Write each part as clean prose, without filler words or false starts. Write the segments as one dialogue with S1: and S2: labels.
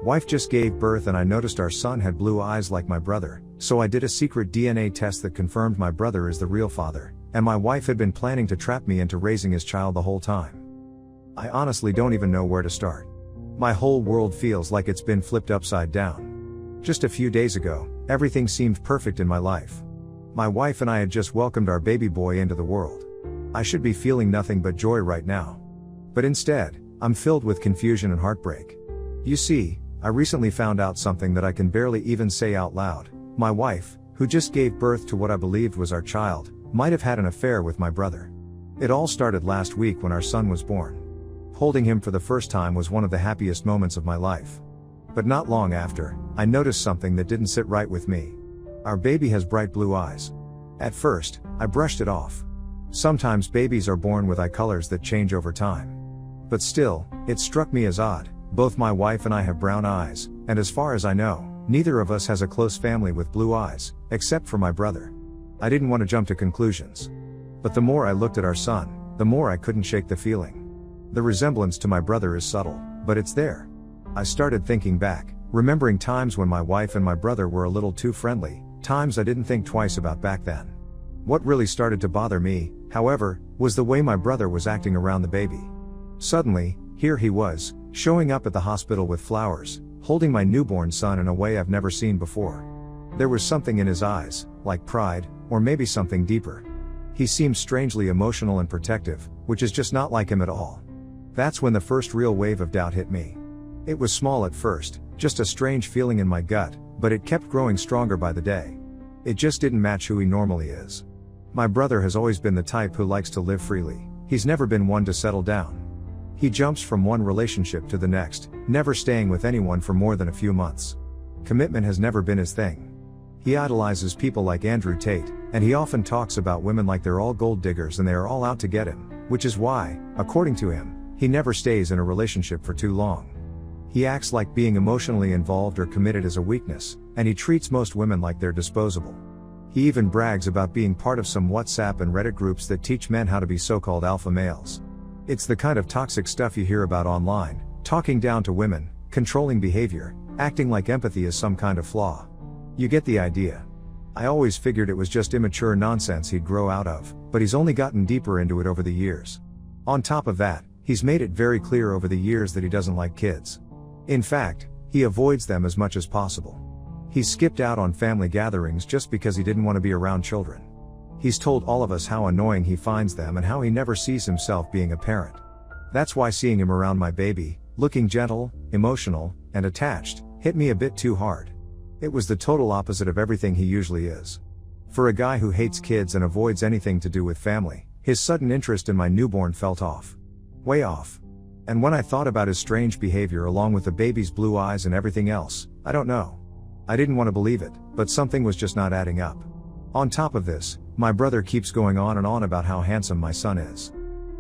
S1: Wife just gave birth and I noticed our son had blue eyes like my brother, so I did a secret DNA test that confirmed my brother is the real father, and my wife had been planning to trap me into raising his child the whole time. I honestly don't even know where to start. My whole world feels like it's been flipped upside down. Just a few days ago, everything seemed perfect in my life. My wife and I had just welcomed our baby boy into the world. I should be feeling nothing but joy right now. But instead, I'm filled with confusion and heartbreak. You see, I recently found out something that I can barely even say out loud. My wife, who just gave birth to what I believed was our child, might have had an affair with my brother. It all started last week when our son was born. Holding him for the first time was one of the happiest moments of my life. But not long after, I noticed something that didn't sit right with me. Our baby has bright blue eyes. At first, I brushed it off. Sometimes babies are born with eye colors that change over time. But still, it struck me as odd. Both my wife and I have brown eyes, and as far as I know, neither of us has a close family with blue eyes, except for my brother. I didn't want to jump to conclusions. But the more I looked at our son, the more I couldn't shake the feeling. The resemblance to my brother is subtle, but it's there. I started thinking back, remembering times when my wife and my brother were a little too friendly, times I didn't think twice about back then. What really started to bother me, however, was the way my brother was acting around the baby. Suddenly, here he was, showing up at the hospital with flowers, holding my newborn son in a way I've never seen before. There was something in his eyes, like pride, or maybe something deeper. He seemed strangely emotional and protective, which is just not like him at all. That's when the first real wave of doubt hit me. It was small at first, just a strange feeling in my gut, but it kept growing stronger by the day. It just didn't match who he normally is. My brother has always been the type who likes to live freely. He's never been one to settle down. He jumps from one relationship to the next, never staying with anyone for more than a few months. Commitment has never been his thing. He idolizes people like Andrew Tate, and he often talks about women like they're all gold diggers and they are all out to get him, which is why, according to him, he never stays in a relationship for too long. He acts like being emotionally involved or committed is a weakness, and he treats most women like they're disposable. He even brags about being part of some WhatsApp and Reddit groups that teach men how to be so-called alpha males. It's the kind of toxic stuff you hear about online, talking down to women, controlling behavior, acting like empathy is some kind of flaw. You get the idea. I always figured it was just immature nonsense he'd grow out of, but he's only gotten deeper into it over the years. On top of that, he's made it very clear over the years that he doesn't like kids. In fact, he avoids them as much as possible. He's skipped out on family gatherings just because he didn't want to be around children. He's told all of us how annoying he finds them and how he never sees himself being a parent. That's why seeing him around my baby, looking gentle, emotional, and attached, hit me a bit too hard. It was the total opposite of everything he usually is. For a guy who hates kids and avoids anything to do with family, his sudden interest in my newborn felt off. Way off. And when I thought about his strange behavior along with the baby's blue eyes and everything else, I don't know. I didn't want to believe it, but something was just not adding up. On top of this, my brother keeps going on and on about how handsome my son is.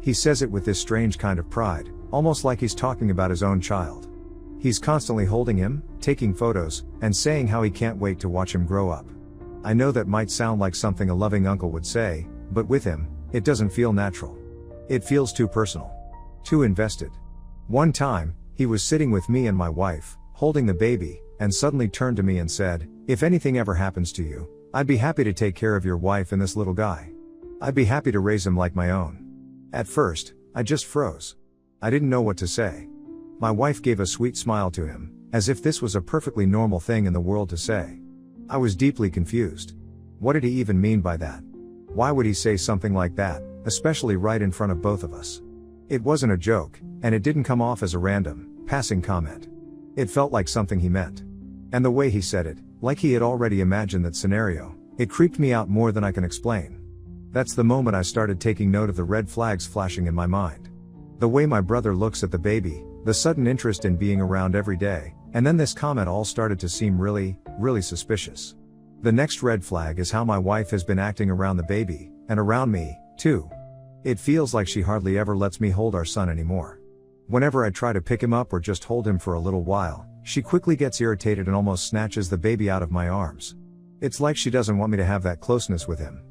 S1: He says it with this strange kind of pride, almost like he's talking about his own child. He's constantly holding him, taking photos, and saying how he can't wait to watch him grow up. I know that might sound like something a loving uncle would say, but with him, it doesn't feel natural. It feels too personal. Too invested. One time, he was sitting with me and my wife, holding the baby, and suddenly turned to me and said, "If anything ever happens to you, I'd be happy to take care of your wife and this little guy. I'd be happy to raise him like my own." At first, I just froze. I didn't know what to say. My wife gave a sweet smile to him, as if this was a perfectly normal thing in the world to say. I was deeply confused. What did he even mean by that? Why would he say something like that, especially right in front of both of us? It wasn't a joke, and it didn't come off as a random, passing comment. It felt like something he meant. And the way he said it, like he had already imagined that scenario, it creeped me out more than I can explain. That's the moment I started taking note of the red flags flashing in my mind. The way my brother looks at the baby, the sudden interest in being around every day, and then this comment all started to seem really, really suspicious. The next red flag is how my wife has been acting around the baby, and around me, too. It feels like she hardly ever lets me hold our son anymore. Whenever I try to pick him up or just hold him for a little while, she quickly gets irritated and almost snatches the baby out of my arms. It's like she doesn't want me to have that closeness with him.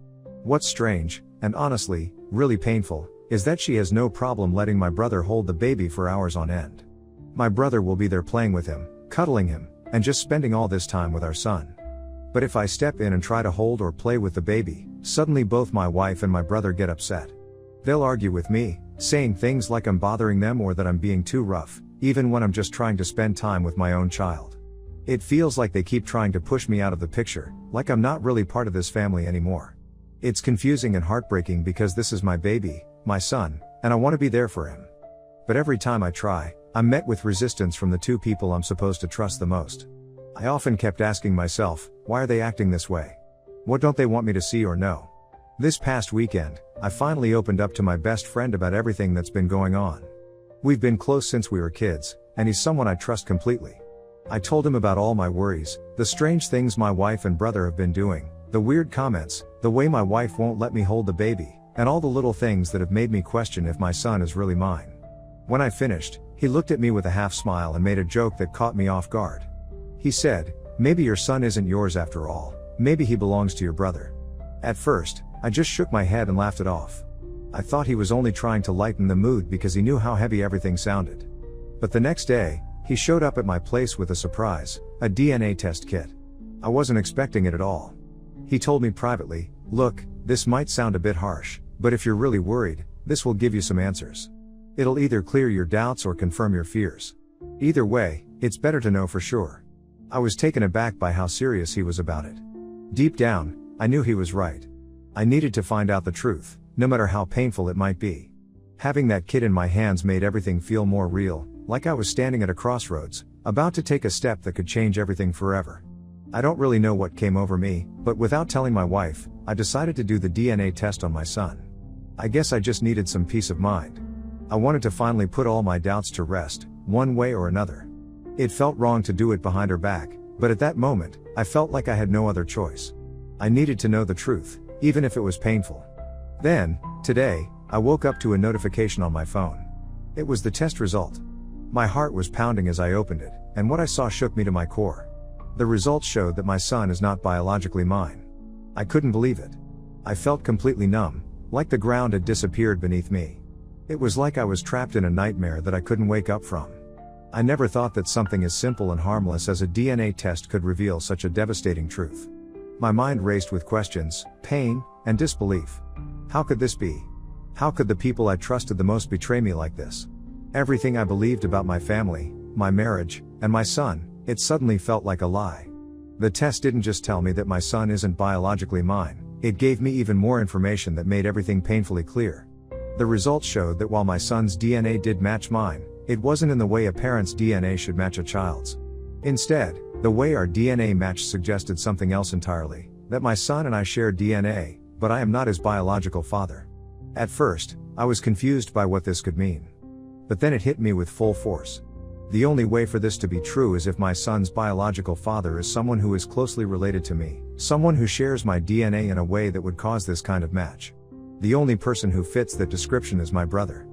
S1: What's strange, and honestly, really painful, is that she has no problem letting my brother hold the baby for hours on end. My brother will be there playing with him, cuddling him, and just spending all this time with our son. But if I step in and try to hold or play with the baby, suddenly both my wife and my brother get upset. They'll argue with me, saying things like I'm bothering them or that I'm being too rough, even when I'm just trying to spend time with my own child. It feels like they keep trying to push me out of the picture, like I'm not really part of this family anymore. It's confusing and heartbreaking because this is my baby, my son, and I want to be there for him. But every time I try, I'm met with resistance from the two people I'm supposed to trust the most. I often kept asking myself, why are they acting this way? What don't they want me to see or know? This past weekend, I finally opened up to my best friend about everything that's been going on. We've been close since we were kids, and he's someone I trust completely. I told him about all my worries, the strange things my wife and brother have been doing, the weird comments, the way my wife won't let me hold the baby, and all the little things that have made me question if my son is really mine. When I finished, he looked at me with a half smile and made a joke that caught me off guard. He said, "Maybe your son isn't yours after all, maybe he belongs to your brother." At first, I just shook my head and laughed it off. I thought he was only trying to lighten the mood because he knew how heavy everything sounded. But the next day, he showed up at my place with a surprise, a DNA test kit. I wasn't expecting it at all. He told me privately, "Look, this might sound a bit harsh, but if you're really worried, this will give you some answers. It'll either clear your doubts or confirm your fears. Either way, it's better to know for sure." I was taken aback by how serious he was about it. Deep down, I knew he was right. I needed to find out the truth, no matter how painful it might be. Having that kit in my hands made everything feel more real, like I was standing at a crossroads, about to take a step that could change everything forever. I don't really know what came over me, but without telling my wife, I decided to do the DNA test on my son. I guess I just needed some peace of mind. I wanted to finally put all my doubts to rest, one way or another. It felt wrong to do it behind her back, but at that moment, I felt like I had no other choice. I needed to know the truth, even if it was painful. Then, today, I woke up to a notification on my phone. It was the test result. My heart was pounding as I opened it, and what I saw shook me to my core. The results showed that my son is not biologically mine. I couldn't believe it. I felt completely numb, like the ground had disappeared beneath me. It was like I was trapped in a nightmare that I couldn't wake up from. I never thought that something as simple and harmless as a DNA test could reveal such a devastating truth. My mind raced with questions, pain, and disbelief. How could this be? How could the people I trusted the most betray me like this? Everything I believed about my family, my marriage, and my son, it suddenly felt like a lie. The test didn't just tell me that my son isn't biologically mine, it gave me even more information that made everything painfully clear. The results showed that while my son's DNA did match mine, it wasn't in the way a parent's DNA should match a child's. Instead, the way our DNA matched suggested something else entirely, that my son and I share DNA, but I am not his biological father. At first, I was confused by what this could mean. But then it hit me with full force. The only way for this to be true is if my son's biological father is someone who is closely related to me, someone who shares my DNA in a way that would cause this kind of match. The only person who fits that description is my brother.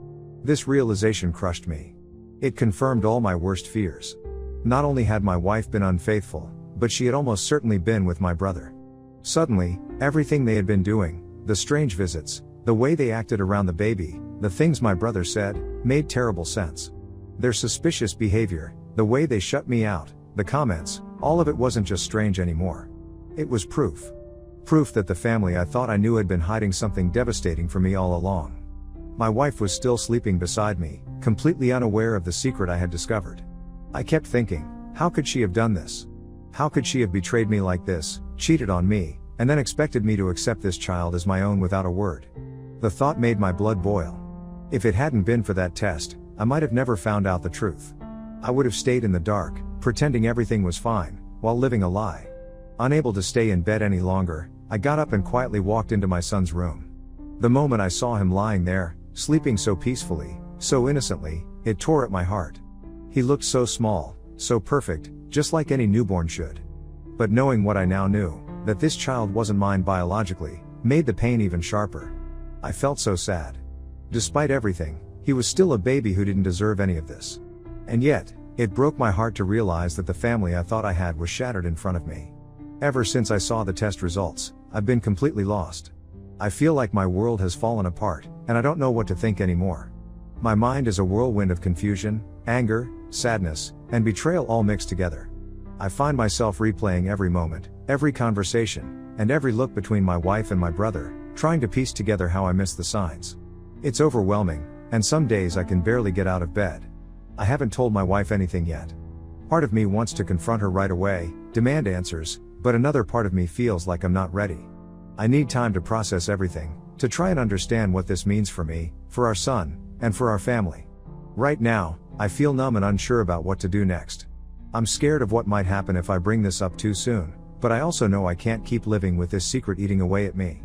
S1: This realization crushed me. It confirmed all my worst fears. Not only had my wife been unfaithful, but she had almost certainly been with my brother. Suddenly, everything they had been doing, the strange visits, the way they acted around the baby, the things my brother said, made terrible sense. Their suspicious behavior, the way they shut me out, the comments, all of it wasn't just strange anymore. It was proof. Proof that the family I thought I knew had been hiding something devastating from me all along. My wife was still sleeping beside me, completely unaware of the secret I had discovered. I kept thinking, how could she have done this? How could she have betrayed me like this, cheated on me, and then expected me to accept this child as my own without a word? The thought made my blood boil. If it hadn't been for that test, I might have never found out the truth. I would have stayed in the dark, pretending everything was fine, while living a lie. Unable to stay in bed any longer, I got up and quietly walked into my son's room. The moment I saw him lying there, sleeping so peacefully, so innocently, it tore at my heart. He looked so small, so perfect, just like any newborn should. But knowing what I now knew, that this child wasn't mine biologically, made the pain even sharper. I felt so sad. Despite everything, he was still a baby who didn't deserve any of this. And yet, it broke my heart to realize that the family I thought I had was shattered in front of me. Ever since I saw the test results, I've been completely lost. I feel like my world has fallen apart, and I don't know what to think anymore. My mind is a whirlwind of confusion, anger, sadness, and betrayal all mixed together. I find myself replaying every moment, every conversation, and every look between my wife and my brother, trying to piece together how I missed the signs. It's overwhelming, and some days I can barely get out of bed. I haven't told my wife anything yet. Part of me wants to confront her right away, demand answers, but another part of me feels like I'm not ready. I need time to process everything, to try and understand what this means for me, for our son, and for our family. Right now, I feel numb and unsure about what to do next. I'm scared of what might happen if I bring this up too soon, but I also know I can't keep living with this secret eating away at me.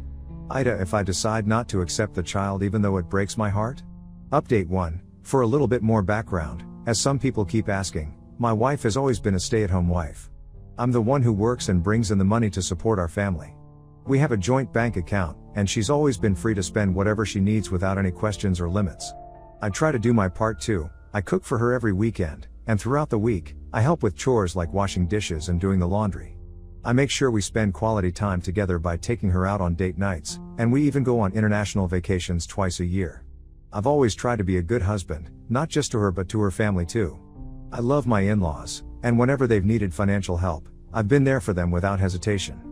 S1: Ida, if I decide not to accept the child even though it breaks my heart? Update 1. For a little bit more background, as some people keep asking, my wife has always been a stay-at-home wife. I'm the one who works and brings in the money to support our family. We have a joint bank account, and she's always been free to spend whatever she needs without any questions or limits. I try to do my part too. I cook for her every weekend, and throughout the week, I help with chores like washing dishes and doing the laundry. I make sure we spend quality time together by taking her out on date nights, and we even go on international vacations twice a year. I've always tried to be a good husband, not just to her but to her family too. I love my in-laws, and whenever they've needed financial help, I've been there for them without hesitation.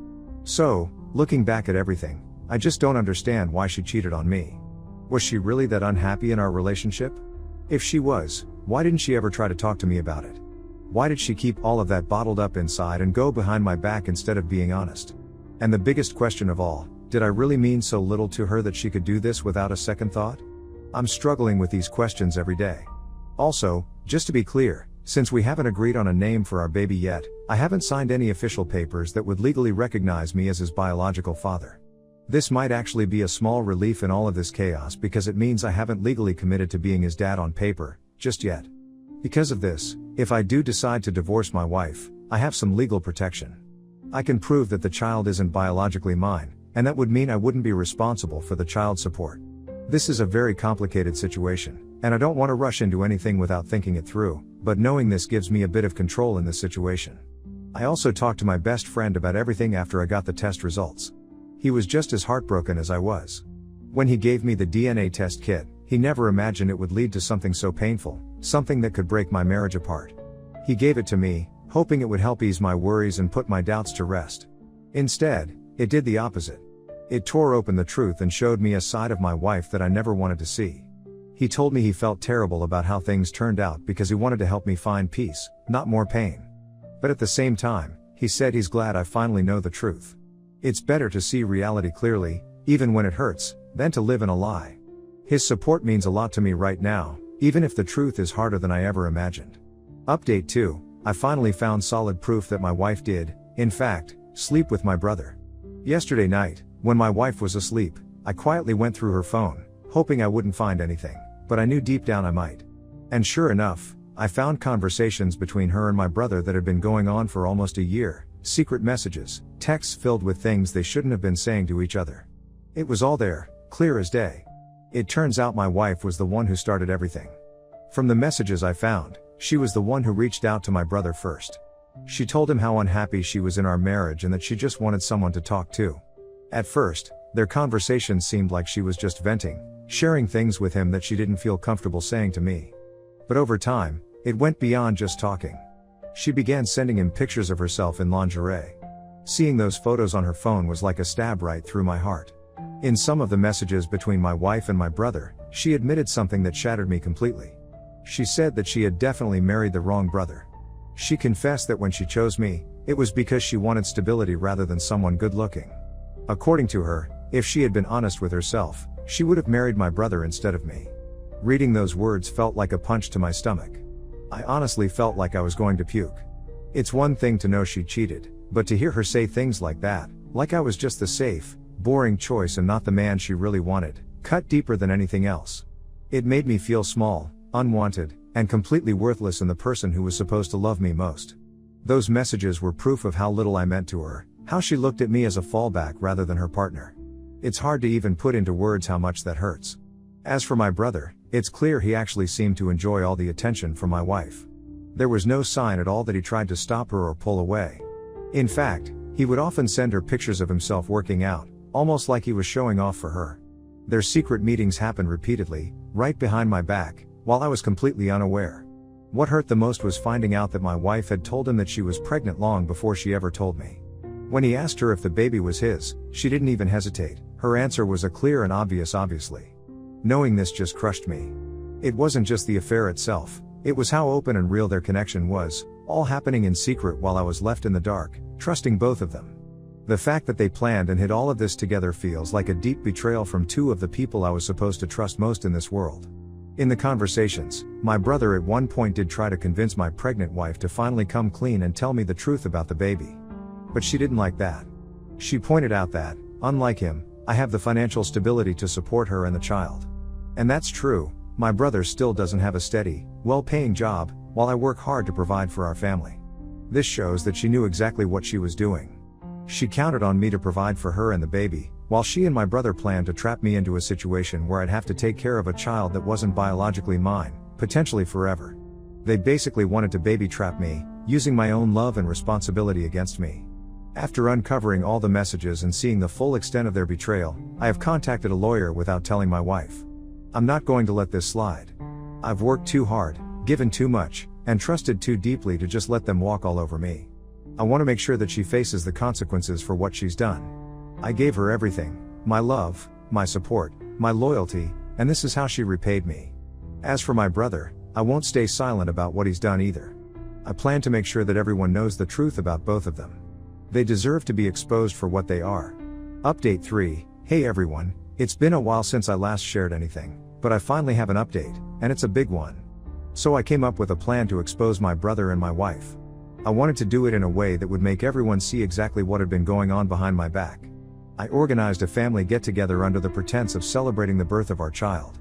S1: So, looking back at everything, I just don't understand why she cheated on me. Was she really that unhappy in our relationship? If she was, why didn't she ever try to talk to me about it? Why did she keep all of that bottled up inside and go behind my back instead of being honest? And the biggest question of all, did I really mean so little to her that she could do this without a second thought? I'm struggling with these questions every day. Also, just to be clear, since we haven't agreed on a name for our baby yet, I haven't signed any official papers that would legally recognize me as his biological father. This might actually be a small relief in all of this chaos because it means I haven't legally committed to being his dad on paper, just yet. Because of this, if I do decide to divorce my wife, I have some legal protection. I can prove that the child isn't biologically mine, and that would mean I wouldn't be responsible for the child support. This is a very complicated situation, and I don't want to rush into anything without thinking it through, but knowing this gives me a bit of control in this situation. I also talked to my best friend about everything after I got the test results. He was just as heartbroken as I was. When he gave me the DNA test kit, he never imagined it would lead to something so painful, something that could break my marriage apart. He gave it to me, hoping it would help ease my worries and put my doubts to rest. Instead, it did the opposite. It tore open the truth and showed me a side of my wife that I never wanted to see. He told me he felt terrible about how things turned out because he wanted to help me find peace, not more pain. But at the same time, he said he's glad I finally know the truth. It's better to see reality clearly, even when it hurts, than to live in a lie. His support means a lot to me right now, even if the truth is harder than I ever imagined. Update 2. I finally found solid proof that my wife did, in fact, sleep with my brother. Yesterday night, when my wife was asleep, I quietly went through her phone, hoping I wouldn't find anything, but I knew deep down I might. And sure enough, I found conversations between her and my brother that had been going on for almost a year, secret messages, texts filled with things they shouldn't have been saying to each other. It was all there, clear as day. It turns out my wife was the one who started everything. From the messages I found, she was the one who reached out to my brother first. She told him how unhappy she was in our marriage and that she just wanted someone to talk to. At first, their conversations seemed like she was just venting, sharing things with him that she didn't feel comfortable saying to me. But over time, it went beyond just talking. She began sending him pictures of herself in lingerie. Seeing those photos on her phone was like a stab right through my heart. In some of the messages between my wife and my brother, she admitted something that shattered me completely. She said that she had definitely married the wrong brother. She confessed that when she chose me, it was because she wanted stability rather than someone good-looking. According to her, if she had been honest with herself, she would have married my brother instead of me. Reading those words felt like a punch to my stomach. I honestly felt like I was going to puke. It's one thing to know she cheated, but to hear her say things like that, like I was just the safe, boring choice and not the man she really wanted, cut deeper than anything else. It made me feel small, unwanted, and completely worthless in the person who was supposed to love me most. Those messages were proof of how little I meant to her, how she looked at me as a fallback rather than her partner. It's hard to even put into words how much that hurts. As for my brother, it's clear he actually seemed to enjoy all the attention from my wife. There was no sign at all that he tried to stop her or pull away. In fact, he would often send her pictures of himself working out, almost like he was showing off for her. Their secret meetings happened repeatedly, right behind my back, while I was completely unaware. What hurt the most was finding out that my wife had told him that she was pregnant long before she ever told me. When he asked her if the baby was his, she didn't even hesitate. Her answer was a clear and obvious obviously. Knowing this just crushed me. It wasn't just the affair itself, it was how open and real their connection was, all happening in secret while I was left in the dark, trusting both of them. The fact that they planned and hid all of this together feels like a deep betrayal from two of the people I was supposed to trust most in this world. In the conversations, my brother at one point did try to convince my pregnant wife to finally come clean and tell me the truth about the baby. But she didn't like that. She pointed out that, unlike him, I have the financial stability to support her and the child. And that's true, my brother still doesn't have a steady, well-paying job, while I work hard to provide for our family. This shows that she knew exactly what she was doing. She counted on me to provide for her and the baby, while she and my brother planned to trap me into a situation where I'd have to take care of a child that wasn't biologically mine, potentially forever. They basically wanted to baby trap me, using my own love and responsibility against me. After uncovering all the messages and seeing the full extent of their betrayal, I have contacted a lawyer without telling my wife. I'm not going to let this slide. I've worked too hard, given too much, and trusted too deeply to just let them walk all over me. I want to make sure that she faces the consequences for what she's done. I gave her everything, my love, my support, my loyalty, and this is how she repaid me. As for my brother, I won't stay silent about what he's done either. I plan to make sure that everyone knows the truth about both of them. They deserve to be exposed for what they are. Update 3, hey everyone, it's been a while since I last shared anything, but I finally have an update, and it's a big one. So I came up with a plan to expose my brother and my wife. I wanted to do it in a way that would make everyone see exactly what had been going on behind my back. I organized a family get-together under the pretense of celebrating the birth of our child.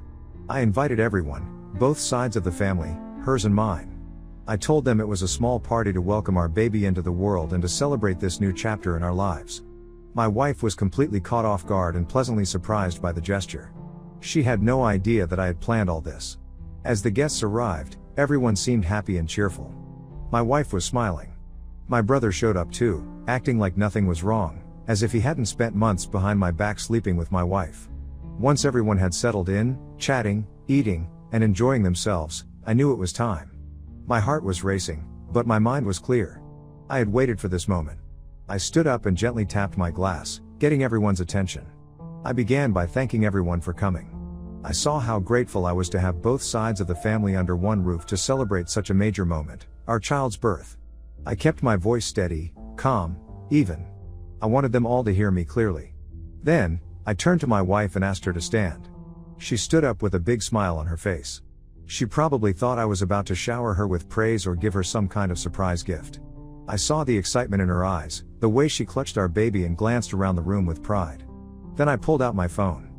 S1: I invited everyone, both sides of the family, hers and mine. I told them it was a small party to welcome our baby into the world and to celebrate this new chapter in our lives. My wife was completely caught off guard and pleasantly surprised by the gesture. She had no idea that I had planned all this. As the guests arrived, everyone seemed happy and cheerful. My wife was smiling. My brother showed up too, acting like nothing was wrong, as if he hadn't spent months behind my back sleeping with my wife. Once everyone had settled in, chatting, eating, and enjoying themselves, I knew it was time. My heart was racing, but my mind was clear. I had waited for this moment. I stood up and gently tapped my glass, getting everyone's attention. I began by thanking everyone for coming. I saw how grateful I was to have both sides of the family under one roof to celebrate such a major moment, our child's birth. I kept my voice steady, calm, even. I wanted them all to hear me clearly. Then, I turned to my wife and asked her to stand. She stood up with a big smile on her face. She probably thought I was about to shower her with praise or give her some kind of surprise gift. I saw the excitement in her eyes, the way she clutched our baby and glanced around the room with pride. Then I pulled out my phone.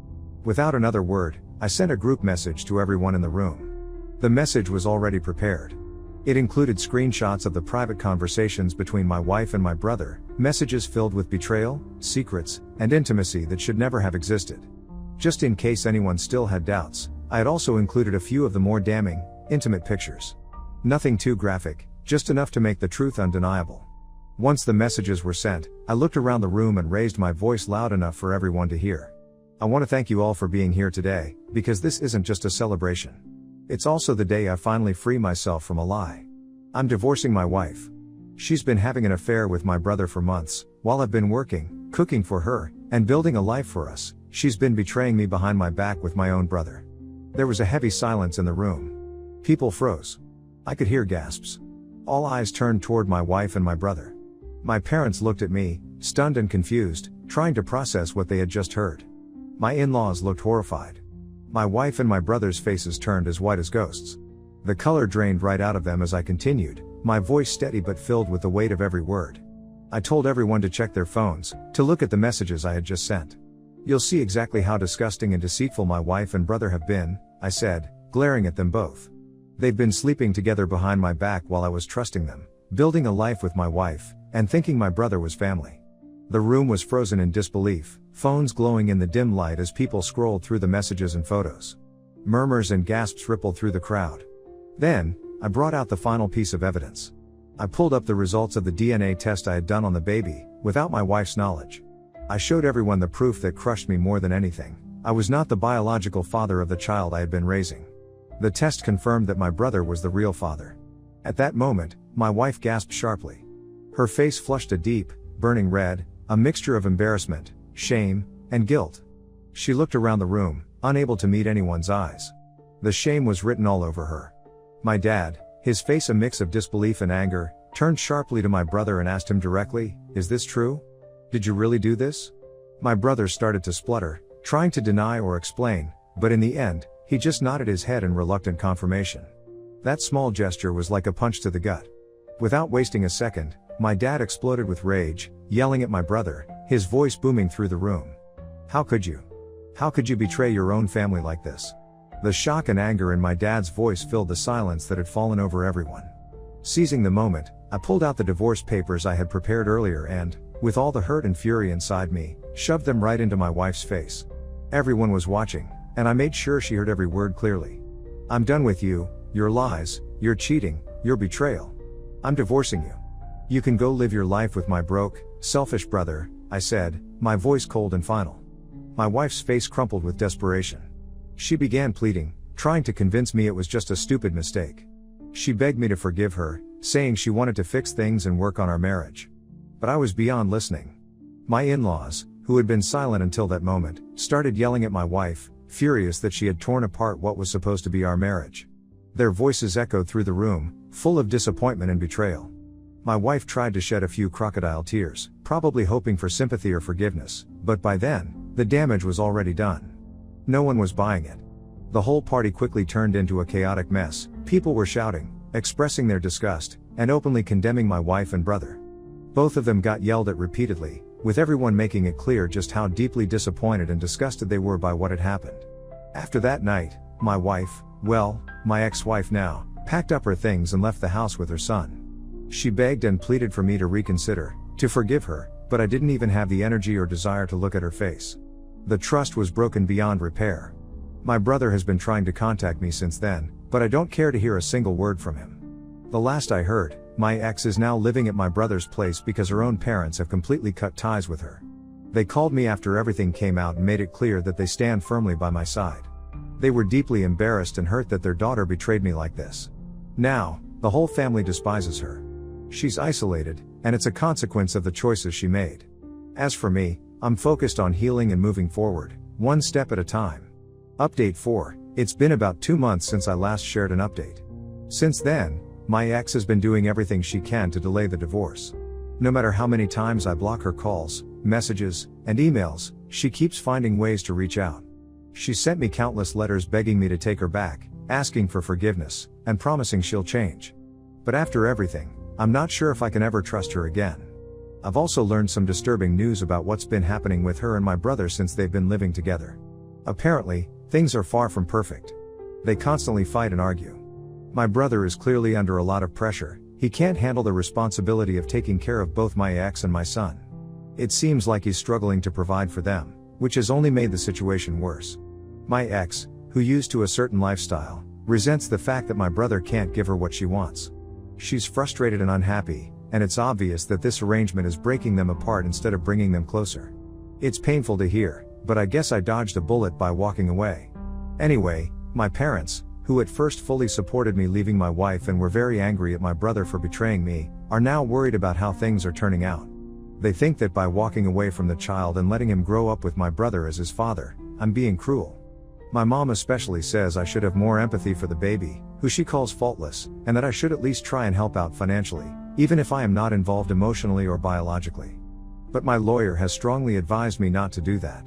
S1: Without another word, I sent a group message to everyone in the room. The message was already prepared. It included screenshots of the private conversations between my wife and my brother, messages filled with betrayal, secrets, and intimacy that should never have existed. Just in case anyone still had doubts, I had also included a few of the more damning, intimate pictures. Nothing too graphic, just enough to make the truth undeniable. Once the messages were sent, I looked around the room and raised my voice loud enough for everyone to hear. I want to thank you all for being here today, because this isn't just a celebration. It's also the day I finally free myself from a lie. I'm divorcing my wife. She's been having an affair with my brother for months, while I've been working, cooking for her, and building a life for us. She's been betraying me behind my back with my own brother. There was a heavy silence in the room. People froze. I could hear gasps. All eyes turned toward my wife and my brother. My parents looked at me, stunned and confused, trying to process what they had just heard. My in-laws looked horrified. My wife and my brother's faces turned as white as ghosts. The color drained right out of them as I continued, my voice steady but filled with the weight of every word. I told everyone to check their phones, to look at the messages I had just sent. You'll see exactly how disgusting and deceitful my wife and brother have been, I said, glaring at them both. They've been sleeping together behind my back while I was trusting them, building a life with my wife, and thinking my brother was family. The room was frozen in disbelief, phones glowing in the dim light as people scrolled through the messages and photos. Murmurs and gasps rippled through the crowd. Then, I brought out the final piece of evidence. I pulled up the results of the DNA test I had done on the baby, without my wife's knowledge. I showed everyone the proof that crushed me more than anything. I was not the biological father of the child I had been raising. The test confirmed that my brother was the real father. At that moment, my wife gasped sharply. Her face flushed a deep, burning red, a mixture of embarrassment, shame, and guilt. She looked around the room, unable to meet anyone's eyes. The shame was written all over her. My dad, his face a mix of disbelief and anger, turned sharply to my brother and asked him directly, "Is this true? Did you really do this?" My brother started to splutter, trying to deny or explain, but in the end, he just nodded his head in reluctant confirmation. That small gesture was like a punch to the gut. Without wasting a second, my dad exploded with rage, yelling at my brother, his voice booming through the room. "How could you? How could you betray your own family like this?" The shock and anger in my dad's voice filled the silence that had fallen over everyone. Seizing the moment, I pulled out the divorce papers I had prepared earlier and, with all the hurt and fury inside me, shoved them right into my wife's face. Everyone was watching, and I made sure she heard every word clearly. "I'm done with you, your lies, your cheating, your betrayal. I'm divorcing you. You can go live your life with my broke, selfish brother," I said, my voice cold and final. My wife's face crumpled with desperation. She began pleading, trying to convince me it was just a stupid mistake. She begged me to forgive her, saying she wanted to fix things and work on our marriage. But I was beyond listening. My in-laws, who had been silent until that moment, started yelling at my wife, furious that she had torn apart what was supposed to be our marriage. Their voices echoed through the room, full of disappointment and betrayal. My wife tried to shed a few crocodile tears, probably hoping for sympathy or forgiveness, but by then, the damage was already done. No one was buying it. The whole party quickly turned into a chaotic mess. People were shouting, expressing their disgust, and openly condemning my wife and brother. Both of them got yelled at repeatedly, with everyone making it clear just how deeply disappointed and disgusted they were by what had happened. After that night, my wife, well, my ex-wife now, packed up her things and left the house with her son. She begged and pleaded for me to reconsider, to forgive her, but I didn't even have the energy or desire to look at her face. The trust was broken beyond repair. My brother has been trying to contact me since then, but I don't care to hear a single word from him. The last I heard, my ex is now living at my brother's place because her own parents have completely cut ties with her. They called me after everything came out and made it clear that they stand firmly by my side. They were deeply embarrassed and hurt that their daughter betrayed me like this. Now, the whole family despises her. She's isolated, and it's a consequence of the choices she made. As for me, I'm focused on healing and moving forward, one step at a time. Update 4, it's been about 2 months since I last shared an update. Since then, my ex has been doing everything she can to delay the divorce. No matter how many times I block her calls, messages, and emails, she keeps finding ways to reach out. She sent me countless letters begging me to take her back, asking for forgiveness, and promising she'll change. But after everything, I'm not sure if I can ever trust her again. I've also learned some disturbing news about what's been happening with her and my brother since they've been living together. Apparently, things are far from perfect. They constantly fight and argue. My brother is clearly under a lot of pressure. He can't handle the responsibility of taking care of both my ex and my son. It seems like he's struggling to provide for them, which has only made the situation worse. My ex, who used to a certain lifestyle, resents the fact that my brother can't give her what she wants. She's frustrated and unhappy, and it's obvious that this arrangement is breaking them apart instead of bringing them closer. It's painful to hear, but I guess I dodged a bullet by walking away. Anyway, my parents, who at first fully supported me leaving my wife and were very angry at my brother for betraying me, are now worried about how things are turning out. They think that by walking away from the child and letting him grow up with my brother as his father, I'm being cruel. My mom especially says I should have more empathy for the baby, who she calls faultless, and that I should at least try and help out financially, even if I am not involved emotionally or biologically. But my lawyer has strongly advised me not to do that.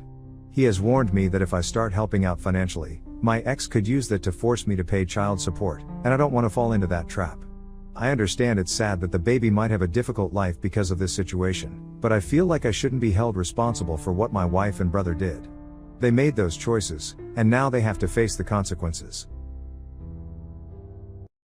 S1: He has warned me that if I start helping out financially, my ex could use that to force me to pay child support, and I don't want to fall into that trap. I understand it's sad that the baby might have a difficult life because of this situation, but I feel like I shouldn't be held responsible for what my wife and brother did. They made those choices, and now they have to face the consequences.